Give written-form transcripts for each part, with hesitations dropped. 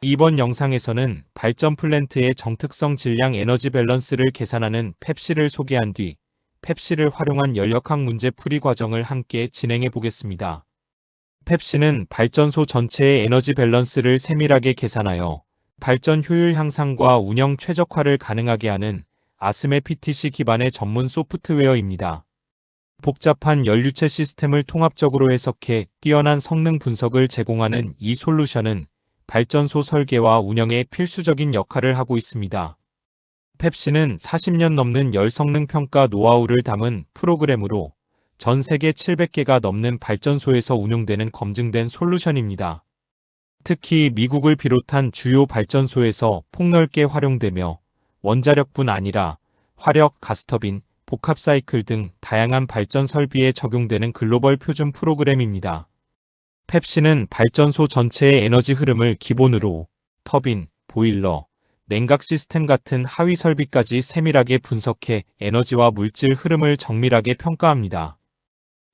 이번 영상에서는 발전 플랜트의 정특성 질량 에너지 밸런스를 계산하는 펩시를 소개한 뒤 펩시를 활용한 연력학 문제 풀이 과정을 함께 진행해 보겠습니다. 펩시는 발전소 전체의 에너지 밸런스를 세밀하게 계산하여 발전 효율 향상과 운영 최적화를 가능하게 하는 아스메 PTC 기반의 전문 소프트웨어입니다. 복잡한 연료체 시스템을 통합적으로 해석해 뛰어난 성능 분석을 제공하는 이 솔루션은 발전소 설계와 운영에 필수적인 역할을 하고 있습니다. 펩시는 40년 넘는 열 성능 평가 노하우를 담은 프로그램으로 전 세계 700개가 넘는 발전소에서 운용되는 검증된 솔루션입니다. 특히 미국을 비롯한 주요 발전소에서 폭넓게 활용되며 원자력뿐 아니라 화력, 가스터빈, 복합 사이클 등 다양한 발전 설비에 적용되는 글로벌 표준 프로그램입니다. 펩시는 발전소 전체의 에너지 흐름을 기본으로 터빈, 보일러, 냉각 시스템 같은 하위 설비까지 세밀하게 분석해 에너지와 물질 흐름을 정밀하게 평가합니다.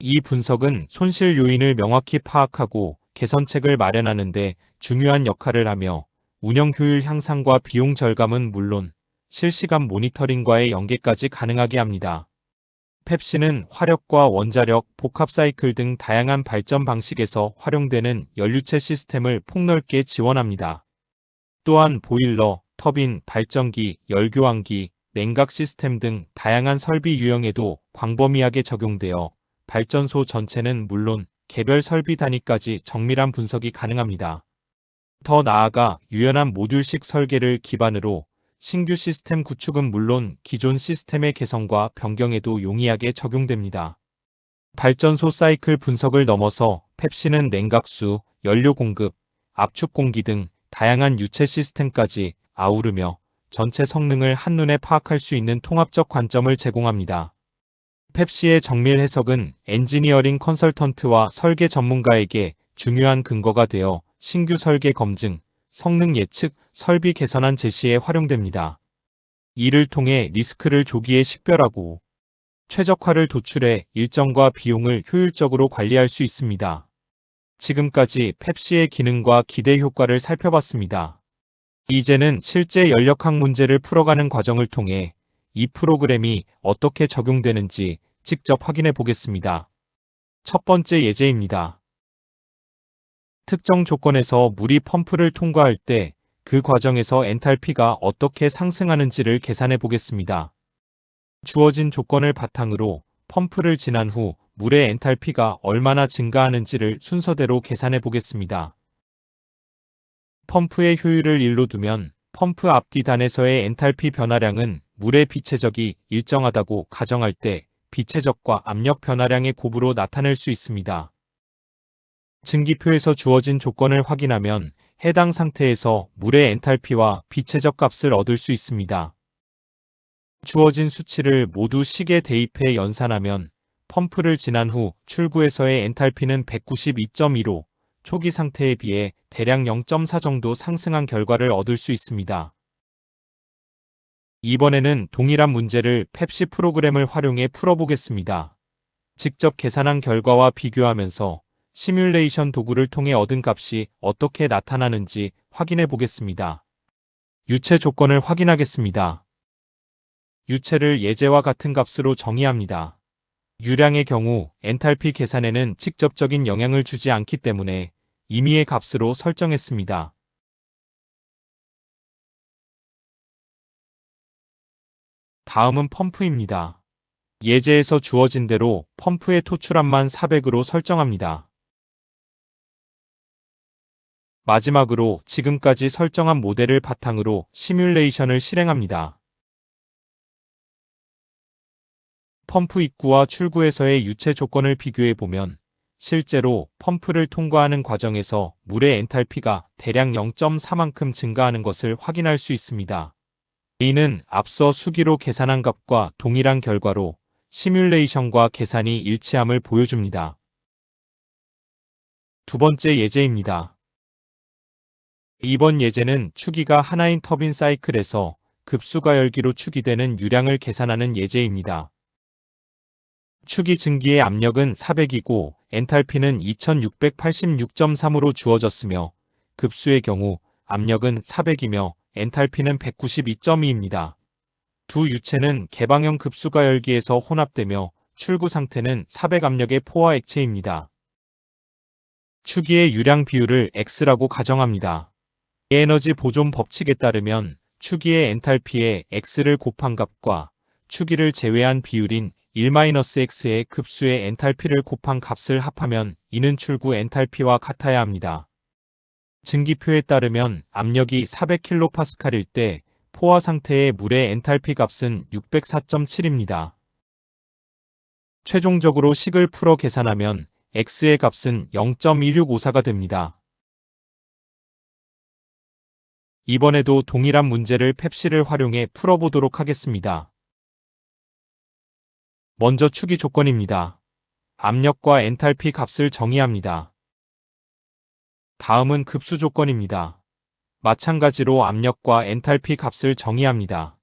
이 분석은 손실 요인을 명확히 파악하고 개선책을 마련하는 데 중요한 역할을 하며 운영 효율 향상과 비용 절감은 물론 실시간 모니터링과의 연계까지 가능하게 합니다. 펩시는 화력과 원자력, 복합 사이클 등 다양한 발전 방식에서 활용되는 연료체 시스템을 폭넓게 지원합니다. 또한 보일러, 터빈, 발전기, 열교환기, 냉각 시스템 등 다양한 설비 유형에도 광범위하게 적용되어 발전소 전체는 물론 개별 설비 단위까지 정밀한 분석이 가능합니다. 더 나아가 유연한 모듈식 설계를 기반으로 신규 시스템 구축은 물론 기존 시스템의 개선과 변경에도 용이하게 적용됩니다. 발전소 사이클 분석을 넘어서 펩시는 냉각수, 연료 공급, 압축 공기 등 다양한 유체 시스템까지 아우르며 전체 성능을 한눈에 파악할 수 있는 통합적 관점을 제공합니다. 펩시의 정밀 해석은 엔지니어링 컨설턴트와 설계 전문가에게 중요한 근거가 되어 신규 설계 검증, 성능 예측, 설비 개선안 제시에 활용됩니다. 이를 통해 리스크를 조기에 식별하고 최적화를 도출해 일정과 비용을 효율적으로 관리할 수 있습니다. 지금까지 펩시의 기능과 기대 효과를 살펴봤습니다. 이제는 실제 연력학 문제를 풀어가는 과정을 통해 이 프로그램이 어떻게 적용되는지 직접 확인해 보겠습니다. 첫 번째 예제입니다. 특정 조건에서 물이 펌프를 통과할 때 그 과정에서 엔탈피가 어떻게 상승하는지를 계산해 보겠습니다. 주어진 조건을 바탕으로 펌프를 지난 후 물의 엔탈피가 얼마나 증가하는지를 순서대로 계산해 보겠습니다. 펌프의 효율을 1로 두면 펌프 앞뒤 단에서의 엔탈피 변화량은 물의 비체적이 일정하다고 가정할 때 비체적과 압력 변화량의 곱으로 나타낼 수 있습니다. 증기표에서 주어진 조건을 확인하면 해당 상태에서 물의 엔탈피와 비체적 값을 얻을 수 있습니다. 주어진 수치를 모두 식에 대입해 연산하면 펌프를 지난 후 출구에서의 엔탈피는 192.2로 초기 상태에 비해 대략 0.4 정도 상승한 결과를 얻을 수 있습니다. 이번에는 동일한 문제를 펩시 프로그램을 활용해 풀어보겠습니다. 직접 계산한 결과와 비교하면서 시뮬레이션 도구를 통해 얻은 값이 어떻게 나타나는지 확인해 보겠습니다. 유체 조건을 확인하겠습니다. 유체를 예제와 같은 값으로 정의합니다. 유량의 경우 엔탈피 계산에는 직접적인 영향을 주지 않기 때문에 임의의 값으로 설정했습니다. 다음은 펌프입니다. 예제에서 주어진 대로 펌프의 토출압만 400으로 설정합니다. 마지막으로 지금까지 설정한 모델을 바탕으로 시뮬레이션을 실행합니다. 펌프 입구와 출구에서의 유체 조건을 비교해 보면 실제로 펌프를 통과하는 과정에서 물의 엔탈피가 대략 0.4만큼 증가하는 것을 확인할 수 있습니다. 이는 앞서 수기로 계산한 값과 동일한 결과로 시뮬레이션과 계산이 일치함을 보여줍니다. 두 번째 예제입니다. 이번 예제는 추기가 하나인 터빈 사이클에서 급수가열기로 추기되는 유량을 계산하는 예제입니다. 추기 증기의 압력은 400이고 엔탈피는 2686.3으로 주어졌으며 급수의 경우 압력은 400이며 엔탈피는 192.2입니다. 두 유체는 개방형 급수가열기에서 혼합되며 출구 상태는 400 압력의 포화 액체입니다. 추기의 유량 비율을 X라고 가정합니다. 에너지 보존 법칙에 따르면 추기의 엔탈피에 X를 곱한 값과 추기를 제외한 비율인 1-X의 급수의 엔탈피를 곱한 값을 합하면 이는 출구 엔탈피와 같아야 합니다. 증기표에 따르면 압력이 400kPa일 때 포화 상태의 물의 엔탈피 값은 604.7입니다. 최종적으로 식을 풀어 계산하면 X의 값은 0.1654가 됩니다. 이번에도 동일한 문제를 펩시를 활용해 풀어보도록 하겠습니다. 먼저 추기 조건입니다. 압력과 엔탈피 값을 정의합니다. 다음은 급수 조건입니다. 마찬가지로 압력과 엔탈피 값을 정의합니다.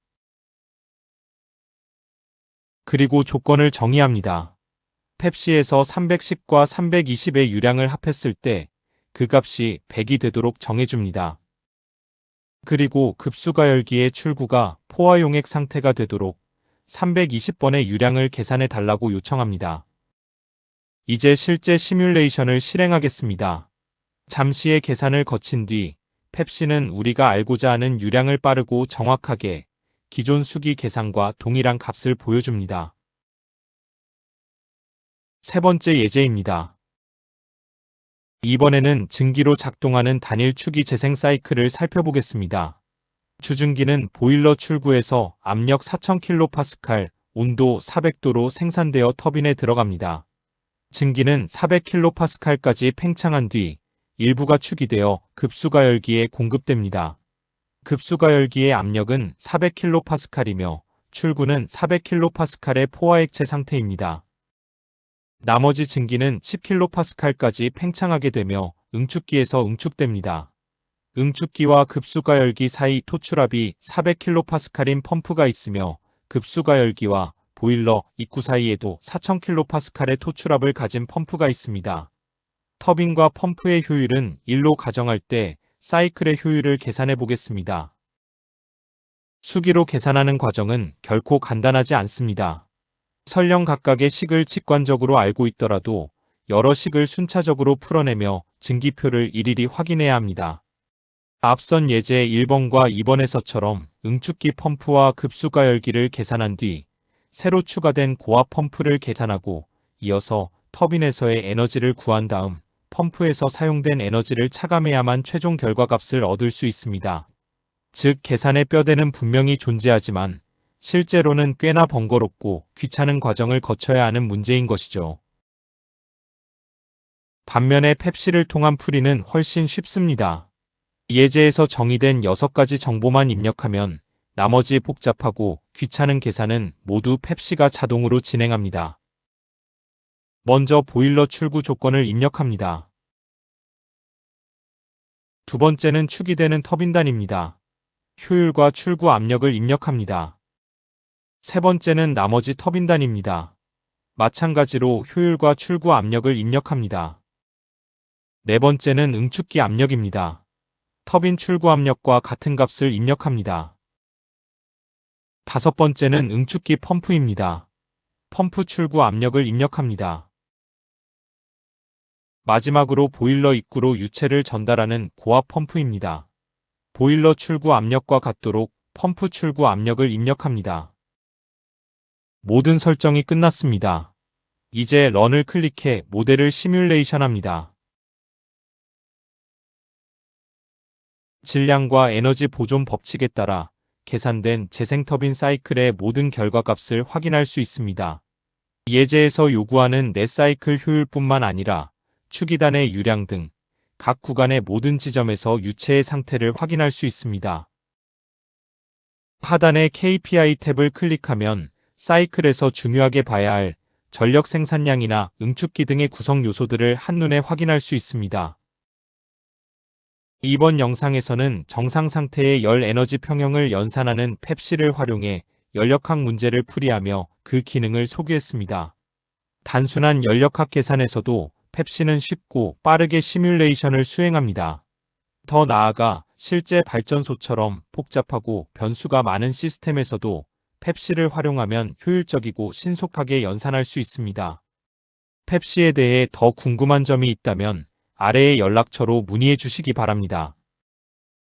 그리고 조건을 정의합니다. 펩시에서 310과 320의 유량을 합했을 때 그 값이 100이 되도록 정해줍니다. 그리고 급수가열기의 출구가 포화용액 상태가 되도록 320번의 유량을 계산해 달라고 요청합니다. 이제 실제 시뮬레이션을 실행하겠습니다. 잠시의 계산을 거친 뒤 펩시는 우리가 알고자 하는 유량을 빠르고 정확하게 기존 수기 계산과 동일한 값을 보여줍니다. 세 번째 예제입니다. 이번에는 증기로 작동하는 단일 추기 재생 사이클을 살펴보겠습니다. 주증기는 보일러 출구에서 압력 4000kPa, 온도 400도로 생산되어 터빈에 들어갑니다. 증기는 400kPa까지 팽창한 뒤 일부가 추기되어 급수가열기에 공급됩니다. 급수가열기의 압력은 400kPa이며 출구는 400kPa의 포화액체 상태입니다. 나머지 증기는 10kPa까지 팽창하게 되며 응축기에서 응축됩니다. 응축기와 급수가열기 사이 토출압이 400kPa인 펌프가 있으며 급수가열기와 보일러 입구 사이에도 4000kPa의 토출압을 가진 펌프가 있습니다. 터빈과 펌프의 효율은 1로 가정할 때 사이클의 효율을 계산해 보겠습니다. 수기로 계산하는 과정은 결코 간단하지 않습니다. 설령 각각의 식을 직관적으로 알고 있더라도 여러 식을 순차적으로 풀어내며 증기표를 일일이 확인해야 합니다. 앞선 예제 1번과 2번에서처럼 응축기 펌프와 급수가열기를 계산한 뒤 새로 추가된 고압 펌프를 계산하고 이어서 터빈에서의 에너지를 구한 다음 펌프에서 사용된 에너지를 차감해야만 최종 결과값을 얻을 수 있습니다. 즉 계산의 뼈대는 분명히 존재하지만 실제로는 꽤나 번거롭고 귀찮은 과정을 거쳐야 하는 문제인 것이죠. 반면에 펩시를 통한 풀이는 훨씬 쉽습니다. 예제에서 정의된 6가지 정보만 입력하면 나머지 복잡하고 귀찮은 계산은 모두 펩시가 자동으로 진행합니다. 먼저 보일러 출구 조건을 입력합니다. 두 번째는 추기되는 터빈단입니다. 효율과 출구 압력을 입력합니다. 세 번째는 나머지 터빈단입니다. 마찬가지로 효율과 출구 압력을 입력합니다. 네 번째는 응축기 압력입니다. 터빈 출구 압력과 같은 값을 입력합니다. 다섯 번째는 응축기 펌프입니다. 펌프 출구 압력을 입력합니다. 마지막으로 보일러 입구로 유체를 전달하는 고압 펌프입니다. 보일러 출구 압력과 같도록 펌프 출구 압력을 입력합니다. 모든 설정이 끝났습니다. 이제 런을 클릭해 모델을 시뮬레이션합니다. 질량과 에너지 보존 법칙에 따라 계산된 재생터빈 사이클의 모든 결과값을 확인할 수 있습니다. 예제에서 요구하는 넷 사이클 효율뿐만 아니라 추기단의 유량 등 각 구간의 모든 지점에서 유체의 상태를 확인할 수 있습니다. 하단의 KPI 탭을 클릭하면 사이클에서 중요하게 봐야 할 전력 생산량이나 응축기 등의 구성 요소들을 한눈에 확인할 수 있습니다. 이번 영상에서는 정상 상태의 열 에너지 평형을 연산하는 펩시를 활용해 연력학 문제를 풀이하며 그 기능을 소개했습니다. 단순한 연력학 계산에서도 펩시는 쉽고 빠르게 시뮬레이션을 수행합니다. 더 나아가 실제 발전소처럼 복잡하고 변수가 많은 시스템에서도 펩시를 활용하면 효율적이고 신속하게 연산할 수 있습니다. 펩시에 대해 더 궁금한 점이 있다면 아래의 연락처로 문의해 주시기 바랍니다.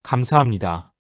감사합니다.